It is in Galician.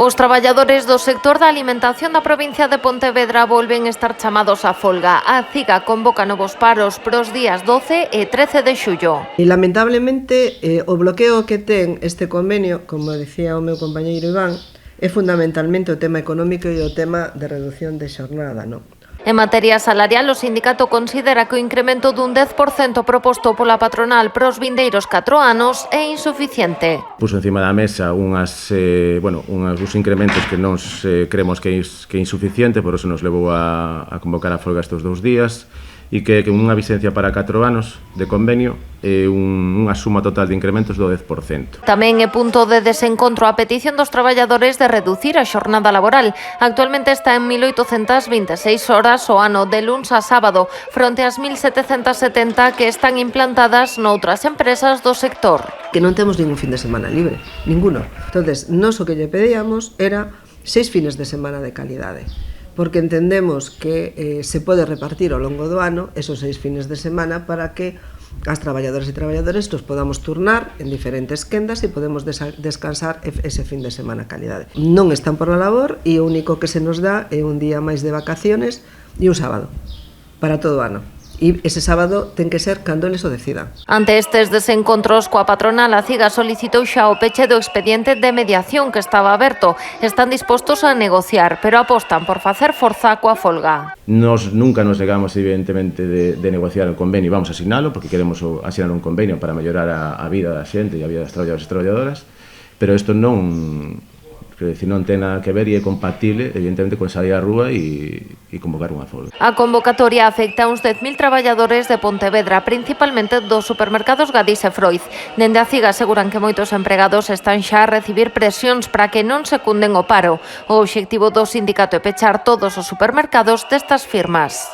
Os traballadores do sector da alimentación da provincia de Pontevedra volven estar chamados á folga. A CIGA convoca novos paros pros días 12 e 13 de xullo. E lamentablemente o bloqueo que ten este convenio, como dicía o meu compañeiro Iván, é fundamentalmente o tema económico e o tema de reducción de xornada, non? En materia salarial, o sindicato considera que o incremento dun 10% proposto pola patronal pros vindeiros 4 anos é insuficiente. Puso encima da mesa uns incrementos que nós creemos que é insuficiente, por eso nos levou a convocar a folga estes 2 días, e que unha vigencia para 4 anos de convenio é unha suma total de incrementos do 10%. Tamén é punto de desencontro a petición dos traballadores de reducir a xornada laboral. Actualmente está en 1.826 horas o ano de luns a sábado, fronte ás 1.770 que están implantadas noutras empresas do sector. Que non temos ningún fin de semana libre, ninguno. Entonces, nós o que lle pedíamos era 6 fines de semana de calidade, porque entendemos que se pode repartir ao longo do ano esos 6 fines de semana para que as traballadoras e traballadores nos podamos turnar en diferentes quendas e podemos descansar ese fin de semana a calidade. Non están por la labor e o único que se nos dá é un día máis de vacaciones e un sábado para todo o ano. E ese sábado ten que ser cando eles o decidan. Ante estes desencontros coa patronal, a CIGA solicitou xa o peche do expediente de mediación que estaba aberto. Están dispostos a negociar, pero apostan por facer forza coa folga. Nos nunca nos negamos, evidentemente, de negociar o convenio. Vamos a asignalo, porque queremos asinar un convenio para mellorar a vida da xente e a vida das traballadores e traballadoras, pero isto non ten nada que ver e é compatible, evidentemente, con salir á rúa e convocar unha folga. A convocatoria afecta a uns 10.000 traballadores de Pontevedra, principalmente dos supermercados Gadis e Froiz. Dende a CIGA aseguran que moitos empregados están xa a recibir presións para que non secunden o paro. O obxectivo do sindicato é pechar todos os supermercados destas firmas.